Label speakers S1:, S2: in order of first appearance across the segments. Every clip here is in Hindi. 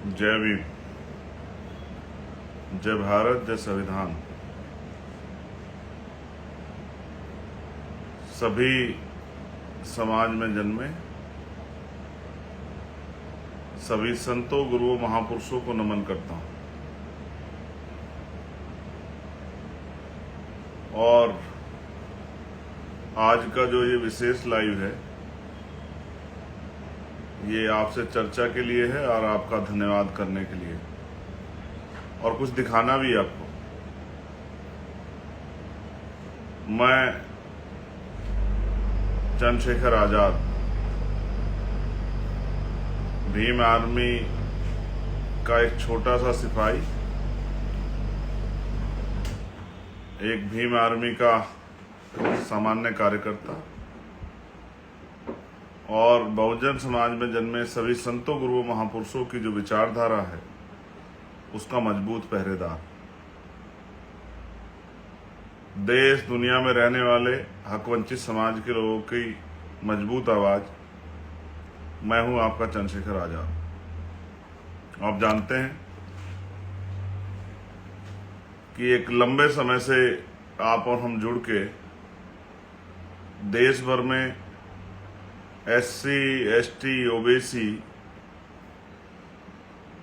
S1: जय भीम, जय भारत, जय संविधान। सभी समाज में जन्मे सभी संतों, गुरुओं, महापुरुषों को नमन करता हूं। और आज का जो ये विशेष लाइव है, ये आपसे चर्चा के लिए है और आपका धन्यवाद करने के लिए, और कुछ दिखाना भी है आपको। मैं चंद्रशेखर आजाद, भीम आर्मी का एक छोटा सा सिपाही, एक भीम आर्मी का सामान्य कार्यकर्ता और बहुजन समाज में जन्मे सभी संतों, गुरुओं, महापुरुषों की जो विचारधारा है, उसका मजबूत पहरेदार। देश दुनिया में रहने वाले हकवंचित समाज के लोगों की मजबूत आवाज मैं हूं, आपका चंद्रशेखर आजाद। आप जानते हैं कि एक लंबे समय से आप और हम जुड़ के देश भर में SC, ST, OBC,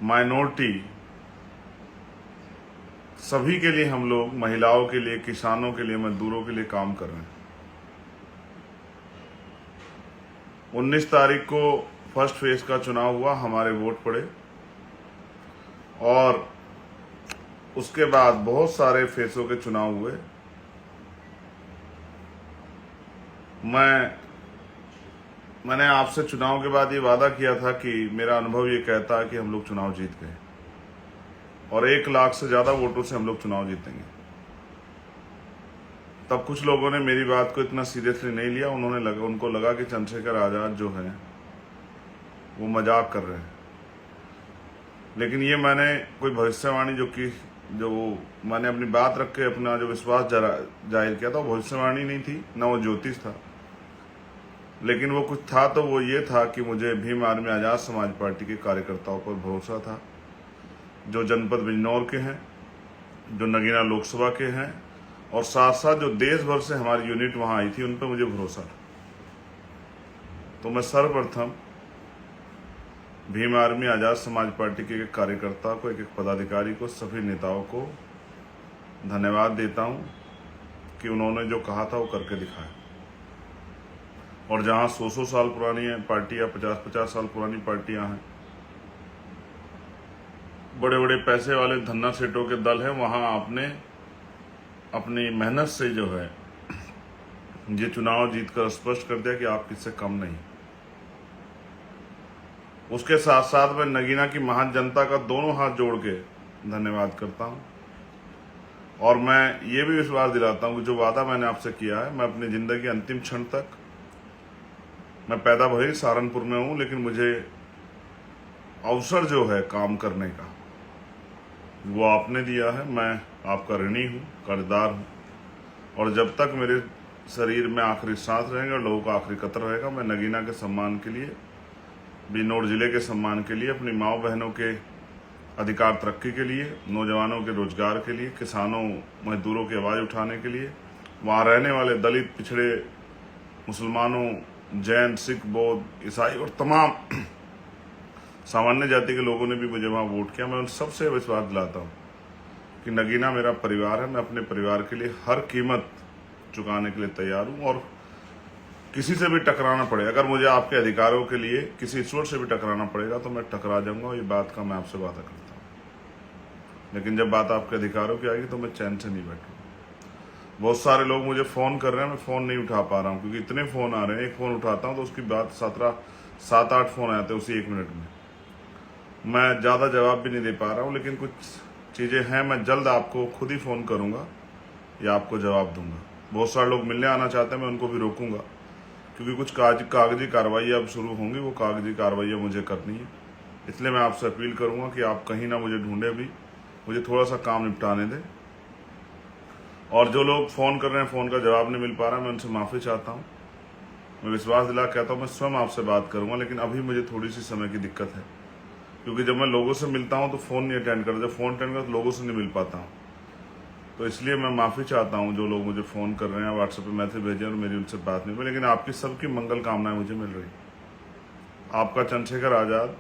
S1: माइनॉरिटी सभी के लिए हम लोग, महिलाओं के लिए, किसानों के लिए, मजदूरों के लिए काम कर रहे हैं। 19 तारीख को फर्स्ट फेज का चुनाव हुआ, हमारे वोट पड़े और उसके बाद बहुत सारे फेसों के चुनाव हुए। मैंने आपसे चुनाव के बाद ये वादा किया था कि मेरा अनुभव ये कहता है कि हम लोग चुनाव जीत गए और 1 लाख से ज्यादा वोटों से हम लोग चुनाव जीतेंगे। तब कुछ लोगों ने मेरी बात को इतना सीरियसली नहीं लिया। उनको लगा कि चंद्रशेखर आजाद जो है वो मजाक कर रहे हैं। लेकिन ये मैंने कोई भविष्यवाणी जो मैंने अपनी बात रख के अपना जो विश्वास जाहिर किया था, वो भविष्यवाणी नहीं थी, ना वो ज्योतिष था, लेकिन वो कुछ था। तो वो ये था कि मुझे भीम आर्मी आजाद समाज पार्टी के कार्यकर्ताओं पर भरोसा था, जो जनपद बिजनौर के हैं, जो नगीना लोकसभा के हैं, और साथ साथ जो देश भर से हमारी यूनिट वहां आई थी, उन पर मुझे भरोसा था। तो मैं सर्वप्रथम भीम आर्मी आजाद समाज पार्टी के एक कार्यकर्ता को, एक पदाधिकारी को, सभी नेताओं को धन्यवाद देता हूं कि उन्होंने जो कहा था वो करके दिखाया। और जहां 100 साल पुरानी पार्टियां, 50 साल पुरानी पार्टियां हैं, बड़े बड़े पैसे वाले धन्ना सेठों के दल हैं, वहां आपने अपनी मेहनत से जो है ये चुनाव जीतकर स्पष्ट कर दिया कि आप किससे कम नहीं। उसके साथ साथ मैं नगीना की महान जनता का दोनों हाथ जोड़ के धन्यवाद करता हूं और मैं ये भी विश्वास दिलाता हूं कि जो वादा मैंने आपसे किया है, मैं अपनी जिंदगी अंतिम क्षण तक, मैं पैदा भले सहारनपुर में हूं, लेकिन मुझे अवसर जो है काम करने का वो आपने दिया है। मैं आपका ऋणी हूं, कर्जदार हूं, और जब तक मेरे शरीर में आखिरी सांस रहेगा, लोगों का आखिरी कतर रहेगा, मैं नगीना के सम्मान के लिए, बिजनौर जिले के सम्मान के लिए, अपनी माओ बहनों के अधिकार तरक्की के लिए, नौजवानों के रोजगार के लिए, किसानों मजदूरों की आवाज़ उठाने के लिए, वहाँ रहने वाले दलित, पिछड़े, मुसलमानों, जैन, सिख, बौद्ध, ईसाई और तमाम सामान्य जाति के लोगों ने भी मुझे वहाँ वोट किया। मैं उन सबसे विश्वास दिलाता हूँ कि नगीना मेरा परिवार है। मैं अपने परिवार के लिए हर कीमत चुकाने के लिए तैयार हूँ, और किसी से भी टकराना पड़े, अगर मुझे आपके अधिकारों के लिए किसी ईश्वर से भी टकराना पड़ेगा तो मैं टकरा जाऊंगा। ये बात का मैं आपसे वादा करता हूँ। लेकिन जब बात आपके अधिकारों की आएगी तो मैं चैन से नहीं बैठूंगा। बहुत सारे लोग मुझे फ़ोन कर रहे हैं, मैं फ़ोन नहीं उठा पा रहा हूँ क्योंकि इतने फ़ोन आ रहे हैं। एक फ़ोन उठाता हूँ तो उसकी बात 7-8 फ़ोन आते हैं उसी 1 मिनट में। मैं ज़्यादा जवाब भी नहीं दे पा रहा हूँ, लेकिन कुछ चीज़ें हैं, मैं जल्द आपको खुद ही फ़ोन करूँगा या आपको जवाब दूंगा। बहुत सारे लोग मिलने आना चाहते हैं, मैं उनको भी रोकूंगा क्योंकि कुछ कागजी कार्रवाई अब शुरू होंगी, वो कागजी कार्रवाई मुझे करनी है। इसलिए मैं आपसे अपील करूंगा कि आप कहीं ना मुझे ढूंढे भी, मुझे थोड़ा सा काम निपटाने दें। और जो लोग फ़ोन कर रहे हैं, फ़ोन का जवाब नहीं मिल पा रहा, मैं उनसे माफ़ी चाहता हूँ। मैं विश्वास दिला कहता हूँ मैं स्वयं आपसे बात करूँगा, लेकिन अभी मुझे थोड़ी सी समय की दिक्कत है क्योंकि जब मैं लोगों से मिलता हूं तो फ़ोन नहीं अटेंड करता, जब फ़ोन अटेंड करता तो लोगों से नहीं मिल पाता हूं। तो इसलिए मैं माफ़ी चाहता हूं जो लोग मुझे फ़ोन कर रहे हैं, व्हाट्सएप पे मैसेज भेजे और मेरी उनसे बात नहीं हुई, लेकिन आपकी सबकी मंगल कामनाएं मुझे मिल रही। आपका चंद्रशेखर आज़ाद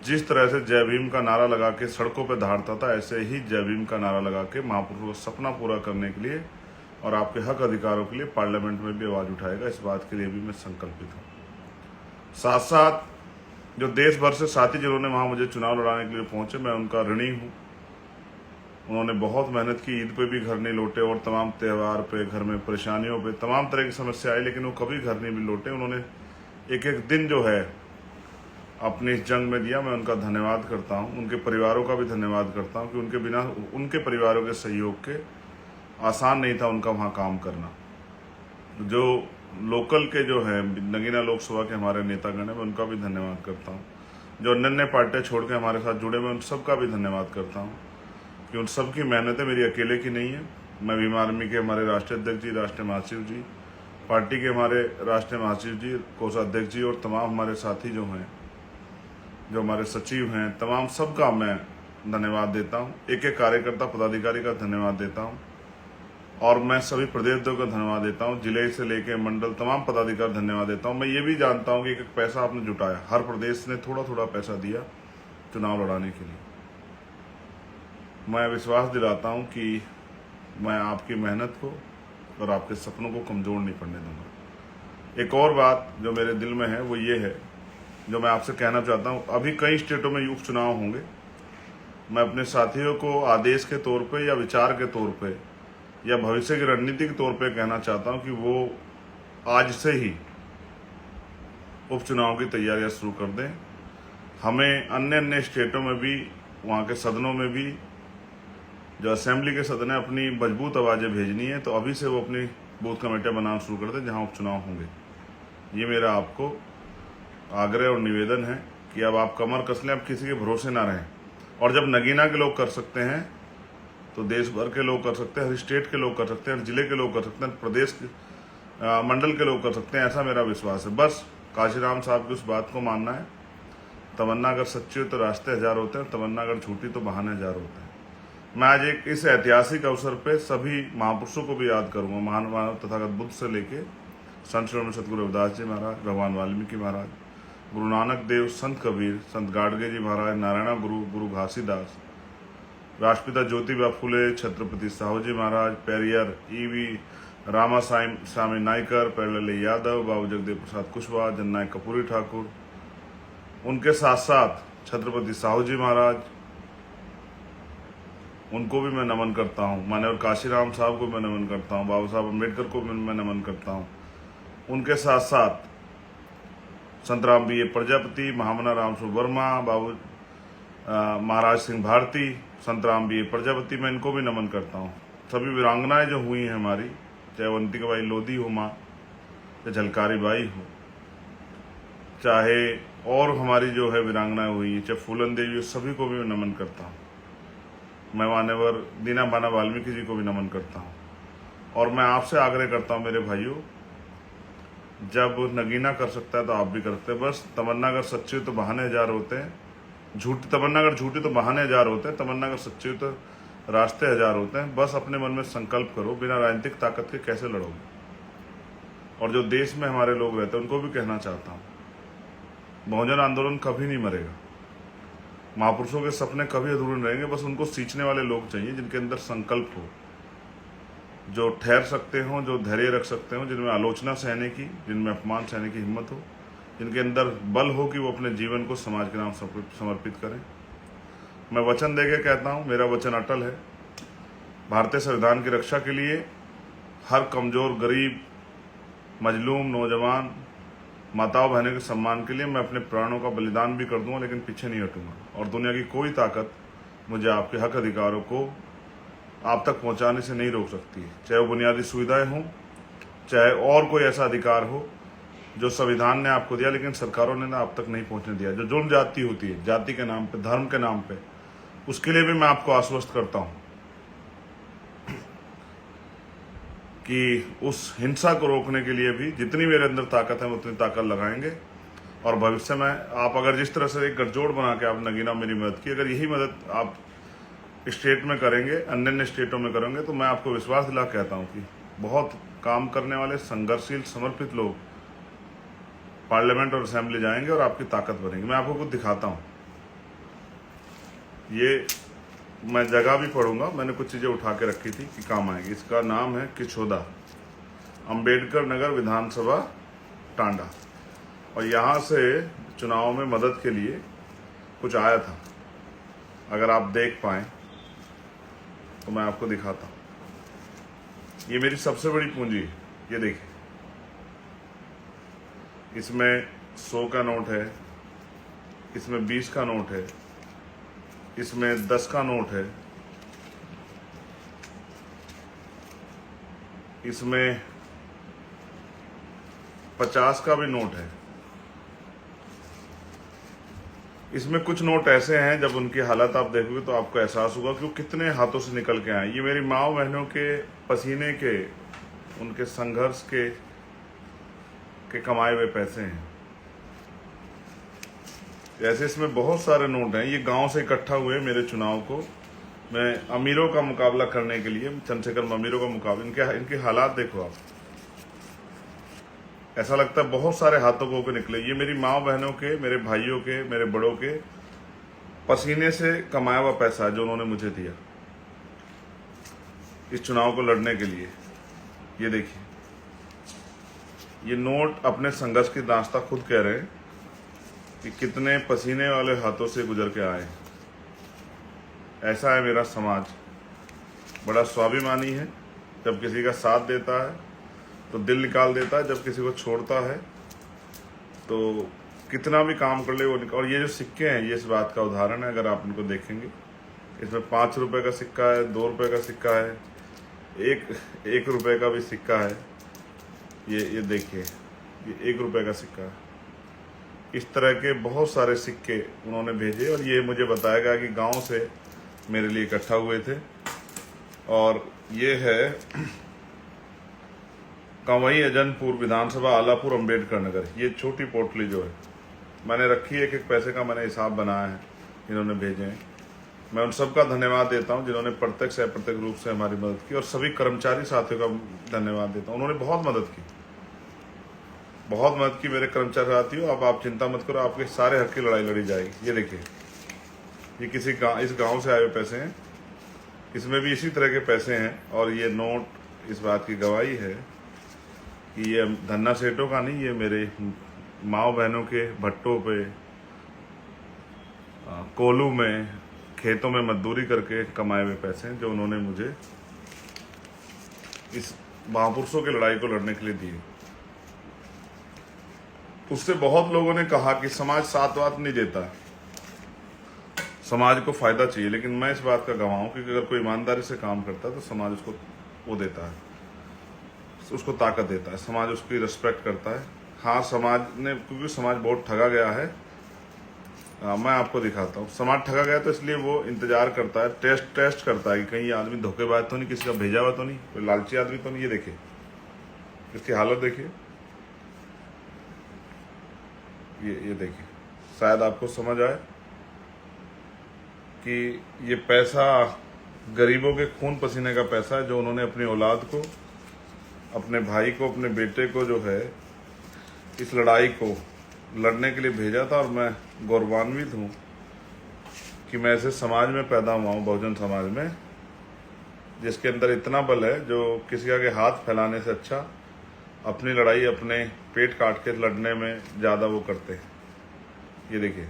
S1: जिस तरह से जय भीम का नारा लगा के सड़कों पर दहाड़ता था, ऐसे ही जय भीम का नारा लगा के महापुरुषों का सपना पूरा करने के लिए और आपके हक अधिकारों के लिए पार्लियामेंट में भी आवाज़ उठाएगा। इस बात के लिए भी मैं संकल्पित हूँ। साथ साथ जो देश भर से साथी जिन्होंने वहाँ मुझे चुनाव लड़ाने के लिए पहुंचे, मैं उनका ऋणी हूँ। उन्होंने बहुत मेहनत की, ईद पे भी घर नहीं लौटे और तमाम त्यौहार पे, घर में परेशानियों पे, तमाम तरह की समस्या आई, लेकिन वो कभी घर नहीं भी लौटे। उन्होंने एक एक दिन जो है अपनी इस जंग में दिया। मैं उनका धन्यवाद करता हूँ, उनके परिवारों का भी धन्यवाद करता हूँ कि उनके बिना, उनके परिवारों के सहयोग के आसान नहीं था उनका वहाँ काम करना। जो लोकल के जो है नगीना लोकसभा के हमारे नेतागण हैं, मैं उनका भी धन्यवाद करता हूँ। जो अन्य पार्टियाँ छोड़ के हमारे साथ जुड़े, मैं उन सबका भी धन्यवाद करता हूँ कि उन सबकी मेहनतें मेरी अकेले की नहीं है। मैं भीम आर्मी के हमारे राष्ट्रीय अध्यक्ष जी, राष्ट्रीय महासचिव जी, पार्टी के हमारे राष्ट्रीय महासचिव जी, कोषाध्यक्ष जी और तमाम हमारे साथी जो हैं, जो हमारे सचिव हैं, तमाम सबका मैं धन्यवाद देता हूं। एक एक कार्यकर्ता पदाधिकारी का धन्यवाद देता हूं और मैं सभी प्रदेशों का धन्यवाद देता हूं, जिले से लेके मंडल तमाम पदाधिकारी धन्यवाद देता हूं। मैं ये भी जानता हूं कि एक पैसा आपने जुटाया, हर प्रदेश ने थोड़ा थोड़ा पैसा दिया चुनाव लड़ाने के लिए। मैं विश्वास दिलाता हूं कि मैं आपकी मेहनत को और आपके सपनों को कमज़ोर नहीं पड़ने दूंगा। एक और बात जो मेरे दिल में है वो ये है, जो मैं आपसे कहना चाहता हूं, अभी कई स्टेटों में उपचुनाव होंगे। मैं अपने साथियों को आदेश के तौर पे या विचार के तौर पे या भविष्य की रणनीति के तौर पे कहना चाहता हूं कि वो आज से ही उपचुनाव की तैयारियां शुरू कर दें। हमें अन्य अन्य स्टेटों में भी, वहाँ के सदनों में भी, जो असेंबली के सदन है, अपनी मजबूत आवाज़ें भेजनी है, तो अभी से वो अपनी बूथ कमेटियाँ बनाना शुरू कर दें जहाँ उपचुनाव होंगे। ये मेरा आपको आग्रह और निवेदन है कि अब आप कमर कस लें, अब किसी के भरोसे ना रहें। और जब नगीना के लोग कर सकते हैं तो देश भर के लोग कर सकते हैं, हर स्टेट के लोग कर सकते हैं, हर जिले के लोग कर सकते हैं, प्रदेश के मंडल के लोग कर सकते हैं, ऐसा मेरा विश्वास है। बस काशीराम साहब की उस बात को मानना है, तमन्ना अगर सच्ची हो तो रास्ते हजार होते हैं, तमन्ना अगर झूठी तो बहाने हजार होते हैं। मैं आज एक इस ऐतिहासिक अवसर पे सभी महापुरुषों को भी याद करूंगा, महान मानव तथागत बुद्ध से लेके संत श्री सतगुरु रविदास जी महाराज, भगवान वाल्मीकि महाराज, गुरु नानक देव, संत कबीर, संत गाडगे जी महाराज, नारायणा गुरु, गुरु घासीदास, राष्ट्रपिता ज्योतिबा फुले, छत्रपति साहू जी महाराज, पेरियर ईवी रामा स्वामी नायकर, पेरलले यादव, बाबू जगदेव प्रसाद कुशवाहा, जननायक कपूरी ठाकुर, उनके साथ साथ छत्रपति साहू जी महाराज, उनको भी मैं नमन करता हूँ। मान्यवर काशीराम साहब को मैं नमन करता हूँ, बाबा साहब अम्बेडकर को मैं नमन करता हूँ। उनके साथ साथ संत राम बी ए प्रजापति, महामना राम वर्मा, बाबू महाराज सिंह भारती, संत राम बी ए प्रजापति, मैं इनको भी नमन करता हूँ। सभी वीरांगनाएं जो हुई हैं हमारी, चाहे अवंतिका बाई लोधी हो माँ, चाहे झलकारी बाई हो, चाहे और हमारी जो है वीरांगनाएं हुई, चाहे फूलन देवी, सभी को भी मैं नमन करता हूँ। मैं मान्यवर दीना बाना वाल्मीकि जी को भी नमन करता हूँ। और मैं आपसे आग्रह करता हूँ मेरे भाइयों, जब नगीना कर सकता है तो आप भी कर सकते हैं। बस तमन्ना अगर सच्ची हो तो बहाने हजार होते हैं, झूठी तमन्ना अगर झूठी तो बहाने हजार होते हैं, तमन्ना अगर सच्ची हो तो रास्ते हजार होते हैं। बस अपने मन में संकल्प करो, बिना राजनीतिक ताकत के कैसे लड़ोगे। और जो देश में हमारे लोग रहते हैं उनको भी कहना चाहता हूँ, बहुजन आंदोलन कभी नहीं मरेगा, महापुरुषों के सपने कभी अधूरे रहेंगे। बस उनको सींचने वाले लोग चाहिए जिनके अंदर संकल्प हो, जो ठहर सकते हों, जो धैर्य रख सकते हों, जिनमें आलोचना सहने की, जिनमें अपमान सहने की हिम्मत हो, जिनके अंदर बल हो कि वो अपने जीवन को समाज के नाम समर्पित करें। मैं वचन देके कहता हूँ, मेरा वचन अटल है। भारतीय संविधान की रक्षा के लिए हर कमजोर, गरीब, मजलूम, नौजवान, माताओं बहनों के सम्मान के लिए मैं अपने प्राणों का बलिदान भी कर दूंगा, लेकिन पीछे नहीं हटूंगा। और दुनिया की कोई ताकत मुझे आपके हक अधिकारों को आप तक पहुंचाने से नहीं रोक सकती है, चाहे वो बुनियादी सुविधाएं हों, चाहे और कोई ऐसा अधिकार हो जो संविधान ने आपको दिया लेकिन सरकारों ने ना आप तक नहीं पहुंचने दिया। जो जुर्म जाति होती है, जाति के नाम पे, धर्म के नाम पे, उसके लिए भी मैं आपको आश्वस्त करता हूं कि उस हिंसा को रोकने के लिए भी जितनी मेरे अंदर ताकत है उतनी ताकत लगाएंगे। और भविष्य में आप अगर जिस तरह से एक गठजोड़ बना के आप नगीना मेरी मदद की, अगर यही मदद आप स्टेट में करेंगे, अन्य अन्य स्टेटों में करेंगे, तो मैं आपको विश्वास दिला कहता हूँ कि बहुत काम करने वाले संघर्षशील समर्पित लोग पार्लियामेंट और असेंबली जाएंगे और आपकी ताकत बनेगी। मैं आपको कुछ दिखाता हूँ। ये मैं जगह भी पढ़ूंगा, मैंने कुछ चीज़ें उठा के रखी थी कि काम आएगी। इसका नाम है किछोदा, अंबेडकर नगर विधानसभा टांडा, और यहाँ से चुनाव में मदद के लिए कुछ आया था। अगर आप देख पाएँ तो मैं आपको दिखाता हूँ। ये मेरी सबसे बड़ी पूंजी है, ये देखिए। इसमें 100 का नोट है, इसमें 20 का नोट है, इसमें 10 का नोट है, इसमें 50 का भी नोट है। इसमें कुछ नोट ऐसे हैं जब उनकी हालत आप देखोगे तो आपको एहसास होगा कि वो कितने हाथों से निकल के आए। ये मेरी माँ बहनों के पसीने के, उनके संघर्ष के कमाए हुए पैसे हैं। ऐसे इसमें बहुत सारे नोट हैं। ये गांव से इकट्ठा हुए मेरे चुनाव को मैं अमीरों का मुकाबला करने के लिए, चंद्रशेखर अमीरों का मुकाबला, इनके हालात देखो आप। ऐसा लगता है बहुत सारे हाथों को निकले। ये मेरी माँ बहनों के, मेरे भाइयों के, मेरे बड़ों के पसीने से कमाया हुआ पैसा है जो उन्होंने मुझे दिया इस चुनाव को लड़ने के लिए। ये देखिए, ये नोट अपने संघर्ष की दास्तां खुद कह रहे हैं कि कितने पसीने वाले हाथों से गुजर के आए। ऐसा है मेरा समाज, बड़ा स्वाभिमानी है। जब किसी का साथ देता है तो दिल निकाल देता है, जब किसी को छोड़ता है तो कितना भी काम कर ले वो निकाल। और ये जो सिक्के हैं, ये इस बात का उदाहरण है। अगर आप इनको देखेंगे, इसमें 5 रुपए का सिक्का है, 2 रुपए का सिक्का है, एक रुपए का भी सिक्का है। ये देखिए, ये 1 रुपए का सिक्का है। इस तरह के बहुत सारे सिक्के उन्होंने भेजे और ये मुझे बताया गया कि गांव से मेरे लिए इकट्ठा हुए थे। और ये है कंवई अजनपुर विधानसभा, आलापुर, अंबेडकर नगर। ये छोटी पोटली जो है मैंने रखी है, एक पैसे का मैंने हिसाब बनाया है, इन्होंने भेजे हैं। मैं उन सबका धन्यवाद देता हूं जिन्होंने प्रत्यक्ष या अप्रत्यक्ष रूप से हमारी मदद की, और सभी कर्मचारी साथियों का धन्यवाद देता हूं। उन्होंने बहुत मदद की, बहुत मदद की मेरे कर्मचारी साथियों। अब आप चिंता मत करो, आपके सारे हक की लड़ाई लड़ी जाएगी। ये देखिए, ये इस गांव से आए हुए पैसे हैं, इसमें भी इसी तरह के पैसे हैं। और ये नोट इस बात की गवाही है कि ये धन्ना सेठों का नहीं, ये मेरे माँ बहनों के भट्टों पे, कोलू में, खेतों में मजदूरी करके कमाए हुए पैसे हैं जो उन्होंने मुझे इस महापुरुषों की लड़ाई को लड़ने के लिए दिए। उससे बहुत लोगों ने कहा कि समाज साथ वात नहीं देता, समाज को फायदा चाहिए, लेकिन मैं इस बात का गवाह हूं कि अगर कोई ईमानदारी से काम करता है तो समाज उसको वो देता है, उसको ताकत देता है, समाज उसकी रिस्पेक्ट करता है। हाँ, समाज ने, क्योंकि समाज बहुत ठगा गया है। मैं आपको दिखाता हूँ। समाज ठगा गया तो इसलिए वो इंतजार करता है, टेस्ट करता है कि कहीं आदमी धोखेबाज तो नहीं, किसी का भेजा हुआ तो नहीं, कोई लालची आदमी तो नहीं। ये देखिए, इसकी हालत देखिए, ये देखिए। शायद आपको समझ आए कि ये पैसा गरीबों के खून पसीने का पैसा है जो उन्होंने अपनी औलाद को, अपने भाई को, अपने बेटे को जो है इस लड़ाई को लड़ने के लिए भेजा था। और मैं गौरवान्वित हूँ कि मैं ऐसे समाज में पैदा हुआ हूँ, बहुजन समाज में, जिसके अंदर इतना बल है जो किसी आगे हाथ फैलाने से अच्छा अपनी लड़ाई अपने पेट काट के लड़ने में ज़्यादा वो करते हैं। ये देखिए,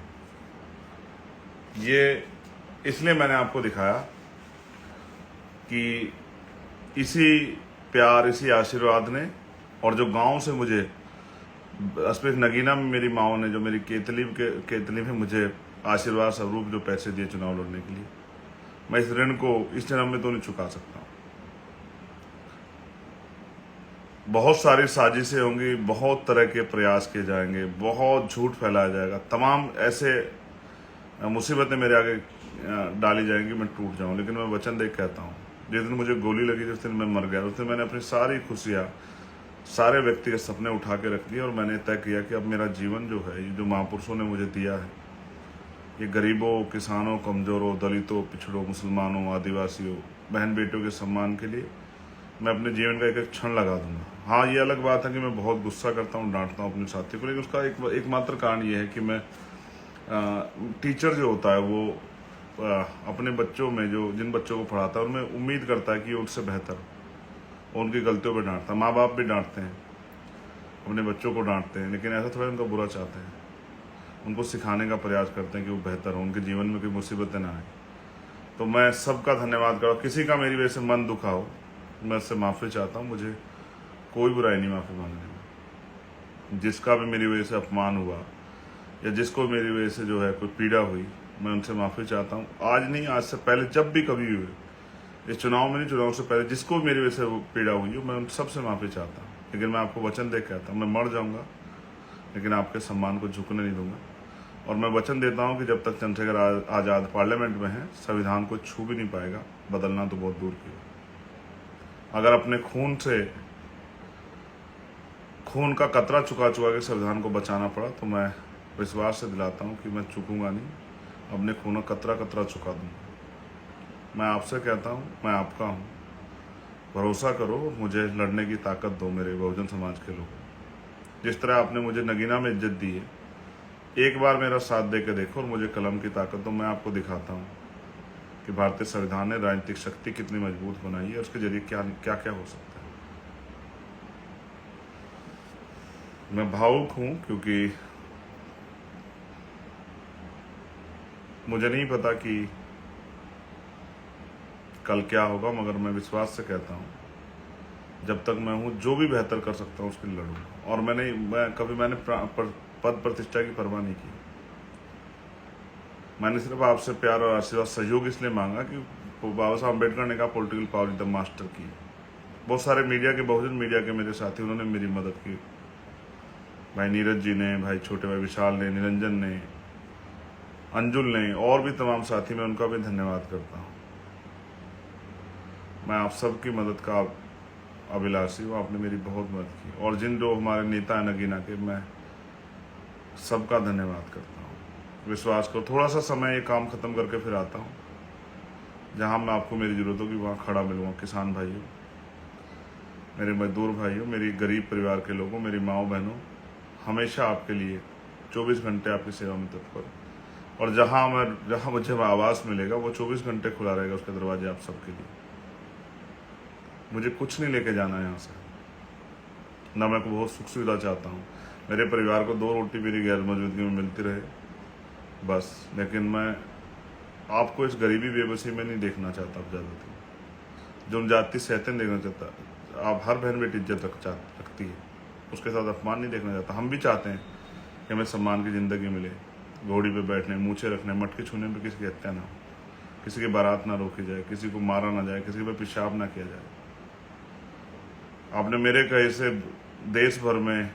S1: ये इसलिए मैंने आपको दिखाया कि इसी प्यार, इसी आशीर्वाद ने, और जो गांव से मुझे स्पेशल नगीना में मेरी माओ ने, जो मेरी केतली में मुझे आशीर्वाद स्वरूप जो पैसे दिए चुनाव लड़ने के लिए, मैं इस ऋण को इस जन्म में तो नहीं चुका सकता हूँ। बहुत सारी साजिशें होंगी, बहुत तरह के प्रयास किए जाएंगे, बहुत झूठ फैलाया जाएगा, तमाम ऐसे मुसीबतें मेरे आगे डाली जाएंगी, मैं टूट जाऊं। लेकिन मैं वचन देख कहता हूं, जिस दिन मुझे गोली लगी, जिस दिन मैं मर गया, उस दिन मैंने अपनी सारी खुशियां, सारे व्यक्तिगत सपने उठा के रख दिए और मैंने तय किया कि अब मेरा जीवन जो है, ये जो महापुरुषों ने मुझे दिया है, ये गरीबों, किसानों, कमज़ोरों, दलितों, पिछड़ों, मुसलमानों, आदिवासियों, बहन बेटियों के सम्मान के लिए मैं अपने जीवन का एक एक क्षण लगा दूंगा। हाँ, ये अलग बात है कि मैं बहुत गुस्सा करता हूँ, डांटता हूँ अपने साथी को, लेकिन उसका एकमात्र कारण ये है कि मैं टीचर जो होता है वो अपने बच्चों में जो जिन बच्चों को पढ़ाता है उनमें उम्मीद करता है कि वो उनसे बेहतर हो, उनकी गलतियों पर डांटता है। माँ बाप भी डांटते हैं, अपने बच्चों को डांटते हैं, लेकिन ऐसा थोड़ा उनका बुरा चाहते हैं, उनको सिखाने का प्रयास करते हैं कि वो बेहतर हो, उनके जीवन में कोई मुसीबतें ना आए। तो मैं सबका धन्यवाद करूँ। किसी का मेरी वजह से मन दुखा हो, मैं उससे माफ़ी चाहता हूँ, मुझे कोई बुराई नहीं माफ़ी मांगने में। जिसका भी मेरी वजह से अपमान हुआ या जिसको मेरी वजह से जो है कोई पीड़ा हुई, मैं उनसे माफ़ी चाहता हूँ। आज नहीं, आज से पहले जब भी कभी हुए, इस चुनाव में नहीं, चुनाव से पहले जिसको मेरी वजह से वो पीड़ा हुई हो, मैं उन सबसे माफ़ी चाहता हूँ। लेकिन मैं आपको वचन दे कहता हूँ, मैं मर जाऊँगा लेकिन आपके सम्मान को झुकने नहीं दूंगा। और मैं वचन देता हूँ कि जब तक चंद्रशेखर आज़ाद पार्लियामेंट में है, संविधान को छू भी नहीं पाएगा, बदलना तो बहुत दूर की है। अगर अपने खून का कतरा चुका के संविधान को बचाना पड़ा, तो मैं विश्वास से दिलाता हूँ कि मैं चूकूंगा नहीं, अपने खून का कतरा चुका दूंगा। मैं आपसे कहता हूँ, मैं आपका हूँ, भरोसा करो, मुझे लड़ने की ताकत दो मेरे बहुजन समाज के लोग। जिस तरह आपने मुझे नगीना में इज्जत दी है, एक बार मेरा साथ दे के देखो और मुझे कलम की ताकत दो। मैं आपको दिखाता हूँ कि भारतीय संविधान ने राजनीतिक शक्ति कितनी मजबूत बनाई है, उसके जरिए क्या क्या क्या हो सकता है। मैं भावुक हूँ क्योंकि मुझे नहीं पता कि कल क्या होगा, मगर मैं विश्वास से कहता हूँ, जब तक मैं हूँ जो भी बेहतर कर सकता हूँ उसके लिए लड़ूंगा। और मैंने पद प्रतिष्ठा की परवाह नहीं की। मैंने सिर्फ आपसे प्यार और आशीर्वाद, सहयोग इसलिए मांगा कि बाबा साहब अम्बेडकर ने कहा political power is the master की। बहुत सारे मीडिया के, बहुजन मीडिया के मेरे साथी, उन्होंने मेरी मदद की। भाई नीरज जी ने, भाई छोटे भाई विशाल ने, निरंजन ने, अंजुल ने, और भी तमाम साथी, मैं उनका भी धन्यवाद करता हूँ। मैं आप सबकी मदद का अभिलाषी हूँ, आपने मेरी बहुत मदद की। और जिन जो हमारे नेता हैं नगीना के, मैं सबका धन्यवाद करता हूँ। विश्वास करो, थोड़ा सा समय ये काम खत्म करके फिर आता हूँ, जहाँ मैं आपको मेरी जरूरत होगी वहाँ खड़ा मिलूँगा। किसान भाइयों, मेरे मजदूर भाइयों, मेरी गरीब परिवार के लोगों, मेरी माँओं बहनों, हमेशा आपके लिए 24 घंटे आपकी सेवा में तत्पर। और जहाँ मुझे आवास मिलेगा वो 24 घंटे खुला रहेगा, उसके दरवाजे आप सबके लिए। मुझे कुछ नहीं लेके जाना है यहाँ से, ना मैं को बहुत सुख सुविधा चाहता हूँ। मेरे परिवार को 2 रोटी मेरी गैर मौजूदगी में मिलती रहे बस। लेकिन मैं आपको इस गरीबी बेबसी में नहीं देखना चाहता। आप ज़्यादा जो जाति सहते देखना चाहता। आप हर बहन बेटी इज्जत रखती है, उसके साथ अपमान नहीं देखना चाहता। हम भी चाहते हैं कि हमें सम्मान की ज़िंदगी मिले, घोड़ी पे बैठने, मूछे रखने, मटके छूने पर किसी की हत्या ना हो, किसी की बारात ना रोकी जाए, किसी को मारा ना जाए, किसी पर पेशाब ना किया जाए। आपने मेरे कहे से देश भर में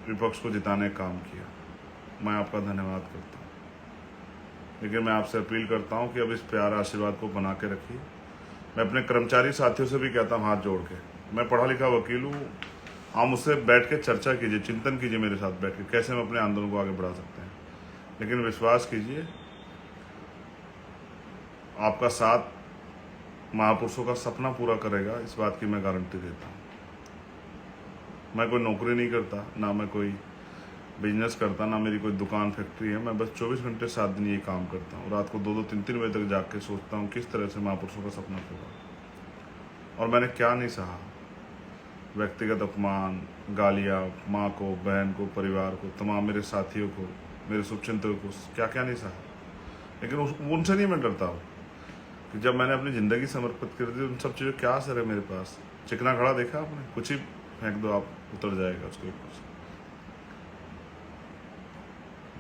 S1: विपक्ष को जिताने का काम किया, मैं आपका धन्यवाद करता हूँ। लेकिन मैं आपसे अपील करता हूँ कि अब इस प्यार आशीर्वाद को बना के रखिए। मैं अपने कर्मचारी साथियों से भी कहता हूँ, हाथ जोड़ के, मैं पढ़ा लिखा वकील हूँ, आप मुझसे बैठ के चर्चा कीजिए, चिंतन कीजिए मेरे साथ बैठ के, कैसे हम अपने आंदोलन को आगे बढ़ा सकते हैं। लेकिन विश्वास कीजिए, आपका साथ महापुरुषों का सपना पूरा करेगा, इस बात की मैं गारंटी देता हूँ। मैं कोई नौकरी नहीं करता, ना मैं कोई बिजनेस करता, ना मेरी कोई दुकान फैक्ट्री है। मैं बस 24 घंटे 7 दिन ये काम करता हूँ। रात को 2-2, 3-3 बजे तक जाग के सोचता हूँ किस तरह से महापुरुषों का सपना पूरा। और मैंने क्या नहीं सहा, व्यक्तिगत अपमान, गालियाँ, माँ को, बहन को, परिवार को, तमाम मेरे साथियों को, मेरे शुभचिंतकों को, क्या क्या नहीं सहा। लेकिन उनसे नहीं मैं डरता हूँ कि जब मैंने अपनी ज़िंदगी समर्पित कर दी, उन सब चीज़ों क्या असर है मेरे पास। चिकना खड़ा देखा आपने, कुछ ही फेंक दो, आप उतर जाएगा उसके ऊपर से।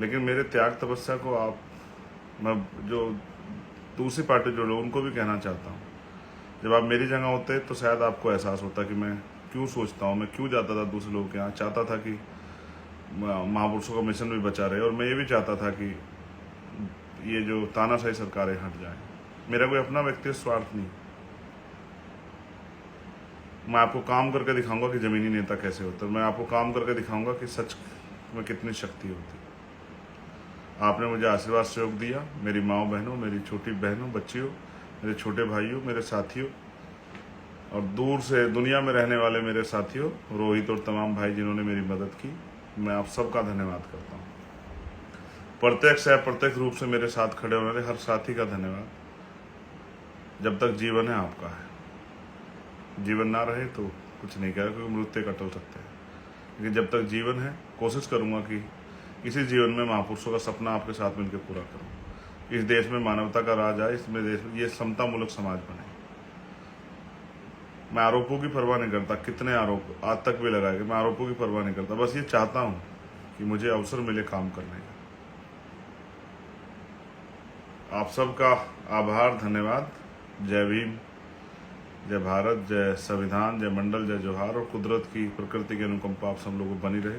S1: लेकिन मेरे त्याग तपस्या को मैं जो दूसरी पार्टी जो लोग, उनको भी कहना चाहता हूँ, जब आप मेरी जगह होते तो शायद आपको एहसास होता कि मैं क्यों सोचता हूँ, मैं क्यों जाता था दूसरे लोगों के यहाँ। चाहता था कि महापुरुषों का मिशन भी बचा रहे, और मैं ये भी चाहता था कि ये जो तानाशाही सरकारें हट जाएं। मेरा कोई अपना व्यक्तिगत स्वार्थ नहीं, मैं आपको काम करके दिखाऊंगा कि ज़मीनी नेता कैसे होता है। मैं आपको काम करके दिखाऊंगा कि सच में कितनी शक्ति होती है। आपने मुझे आशीर्वाद सहयोग दिया, मेरी माँओं बहनों, मेरी छोटी बहनों, बच्चियों, मेरे छोटे भाइयों, मेरे साथियों, और दूर से दुनिया में रहने वाले मेरे साथियों, रोहित और तमाम भाई जिन्होंने मेरी मदद की, मैं आप सबका धन्यवाद करता हूँ। प्रत्यक्ष या प्रत्यक्ष रूप से मेरे साथ खड़े होने वाले हर साथी का धन्यवाद। जब तक जीवन है आपका है, जीवन ना रहे तो कुछ नहीं कहेगा, क्योंकि मृत्यु का टल सकते हैं, लेकिन जब तक जीवन है कोशिश करूँगा कि इसी जीवन में महापुरुषों का सपना आपके साथ मिलकर पूरा करूँ। इस देश में मानवता का राज आए, इसमें देश में ये समतामूलक समाज बने। मैं आरोपों की परवाह नहीं करता, कितने आरोप आज तक भी लगाए गए, मैं आरोपों की परवाह नहीं करता। बस ये चाहता हूँ कि मुझे अवसर मिले काम करने का। आप सबका आभार, धन्यवाद। जय भीम, जय भारत, जय संविधान, जय मंडल, जय जोहार। और कुदरत की, प्रकृति की अनुकंपा आप सब लोगों को बनी रहे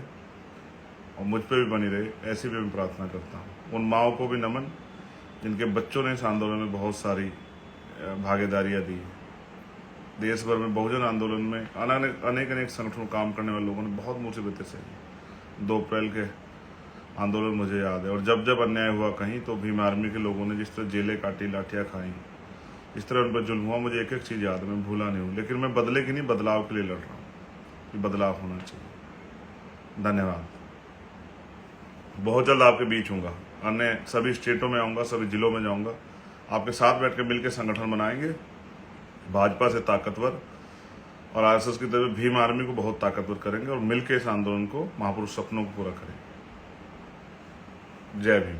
S1: और मुझ पे भी बनी रहे, ऐसी भी मैं प्रार्थना करता हूँ। उन माओं को भी नमन जिनके बच्चों ने इस आंदोलन में बहुत सारी भागीदारियाँ दी। देश भर में बहुजन आंदोलन में अनेक अनेक संगठनों काम करने वाले लोगों ने बहुत मुसीबतें सही। 2 अप्रैल के आंदोलन मुझे याद है, और जब जब अन्याय हुआ कहीं तो भीम आर्मी के लोगों ने जिस तरह जेलें काटी, लाठियाँ खाई, इस तरह उन पर जुल्म हुआ, मुझे एक एक चीज़ याद है, मैं भूला नहीं हूँ। लेकिन मैं बदले की नहीं, बदलाव के लिए लड़ रहा हूँ कि बदलाव होना चाहिए। धन्यवाद। बहुत जल्द आपके बीच हूँगा, अन्य सभी स्टेटों में आऊँगा, सभी जिलों में जाऊँगा, आपके साथ बैठ के मिलकर संगठन बनाएंगे, भाजपा से ताकतवर और आरएसएस की तरह भीम आर्मी को बहुत ताकतवर करेंगे और मिलकर इस आंदोलन को, महापुरुष सपनों को पूरा करेंगे। जय भीम।